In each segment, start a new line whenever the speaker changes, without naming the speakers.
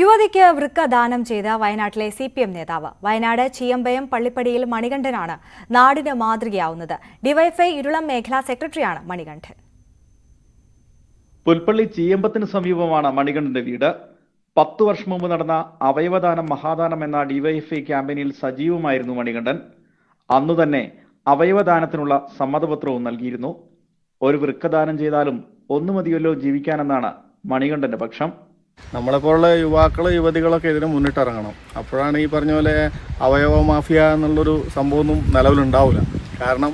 യുവതിക്ക് വൃക്ക ദാനം ചെയ്ത വയനാട്ടിലെ CPM നേതാവ്. വയനാട് ചീയമ്പയം പള്ളിപ്പടിയിൽ മണികണ്ഠനാണ് നാടിന് മാതൃകയാവുന്നത്. ഡിവൈഎഫ്ഐ ഇരുളം മേഖലാ സെക്രട്ടറിയാണ് മണികണ്ഠൻ.
പുൽപ്പള്ളി ചീയമ്പത്തിന് സമീപമാണ് മണികണ്ഠന്റെ വീട്. 10 വർഷം മുമ്പ് നടന്ന അവയവദാനം മഹാദാനം എന്ന ഡിവൈഎഫ്ഐ ക്യാമ്പയിനിൽ സജീവമായിരുന്നു മണികണ്ഠൻ. അന്നു തന്നെ അവയവദാനത്തിനുള്ള സമ്മതപത്രവും നൽകിയിരുന്നു. ഒരു വൃക്കദാനം ചെയ്താലും ഒന്നു മതിയല്ലോ ജീവിക്കാനെന്നാണ് മണികണ്ഠന്റെ പക്ഷം.
നമ്മളെപ്പോലുള്ള യുവാക്കൾ യുവതികളൊക്കെ ഇതിന് മുന്നിട്ടിറങ്ങണം. അപ്പോഴാണ് ഈ പറഞ്ഞ പോലെ അവയവ മാഫിയ എന്നുള്ളൊരു സംഭവമൊന്നും നിലവിലുണ്ടാവില്ല. കാരണം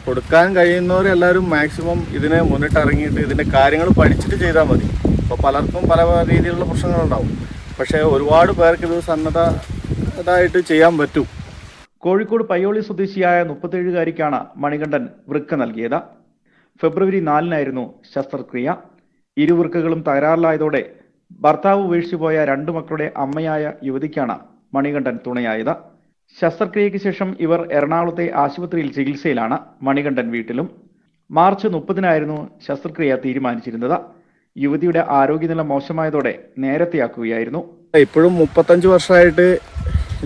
കൊടുക്കാൻ കഴിയുന്നവരെല്ലാവരും മാക്സിമം ഇതിനെ മുന്നിട്ടിറങ്ങിയിട്ട് ഇതിൻ്റെ കാര്യങ്ങൾ പഠിച്ചിട്ട് ചെയ്താൽ മതി. അപ്പോൾ പലർക്കും പല രീതിയിലുള്ള പ്രശ്നങ്ങളുണ്ടാവും. പക്ഷേ ഒരുപാട് പേർക്ക് ഇത് സന്നദ്ധമായിട്ട് ചെയ്യാൻ പറ്റും.
കോഴിക്കോട് പയ്യോളി സ്വദേശിയായ 37-കാരിക്കാണ് മണികണ്ഠൻ വൃക്ക നൽകിയത്. ഫെബ്രുവരി 4-നായിരുന്നു ശസ്ത്രക്രിയ. ഇരുവൃക്കകളും തകരാറിലായതോടെ ഭർത്താവ് ഉപേക്ഷിച്ചുപോയ 2 മക്കളുടെ അമ്മയായ യുവതിക്കാണ് മണികണ്ഠൻ തുണയായത്. ശസ്ത്രക്രിയയ്ക്ക് ശേഷം ഇവർ എറണാകുളത്തെ ആശുപത്രിയിൽ ചികിത്സയിലാണ്. മണികണ്ഠൻ വീട്ടിലും. മാർച്ച് 30-നായിരുന്നു ശസ്ത്രക്രിയ തീരുമാനിച്ചിരുന്നത്. യുവതിയുടെ ആരോഗ്യനില മോശമായതോടെ നേരത്തെയാക്കുകയായിരുന്നു.
ഇപ്പോഴും 35 വർഷമായിട്ട്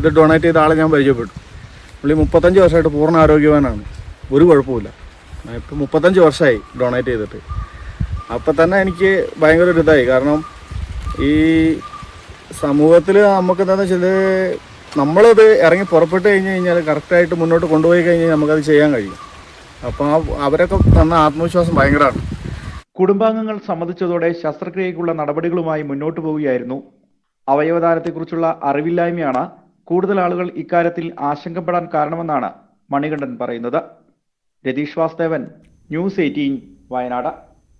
ഇത് ഡൊണേറ്റ് ചെയ്ത ആളെ ഞാൻ പരിചയപ്പെട്ടു. പുള്ളി 35 വർഷമായിട്ട് പൂർണ്ണ ആരോഗ്യവാനാണ്, ഒരു കുഴപ്പമില്ല. ഇപ്പം 35 വർഷമായി ഡൊണേറ്റ് ചെയ്തിട്ട്. അപ്പം തന്നെ എനിക്ക് ഭയങ്കര ഒരു ഇതായി. കാരണം ഈ സമൂഹത്തിൽ നമുക്ക് എന്താണെന്ന് വെച്ചാൽ നമ്മളത് ഇറങ്ങി പുറപ്പെട്ട് കഴിഞ്ഞ് കഴിഞ്ഞാൽ കറക്റ്റായിട്ട് മുന്നോട്ട് കൊണ്ടുപോയി കഴിഞ്ഞാൽ നമുക്കത് ചെയ്യാൻ കഴിയും. അപ്പോൾ അവരൊക്കെ തന്ന ആത്മവിശ്വാസം ഭയങ്കരമാണ്.
കുടുംബാംഗങ്ങൾ സമ്മതിച്ചതോടെ ശസ്ത്രക്രിയയ്ക്കുള്ള നടപടികളുമായി മുന്നോട്ട് പോവുകയായിരുന്നു. അവയവദാനത്തെക്കുറിച്ചുള്ള അറിവില്ലായ്മയാണ് കൂടുതൽ ആളുകൾ ഇക്കാര്യത്തിൽ ആശങ്കപ്പെടാൻ കാരണമെന്നാണ് മണികണ്ഠൻ പറയുന്നത്. രതീഷ് വാസ്തവൻ, ന്യൂസ് 18, വയനാട്.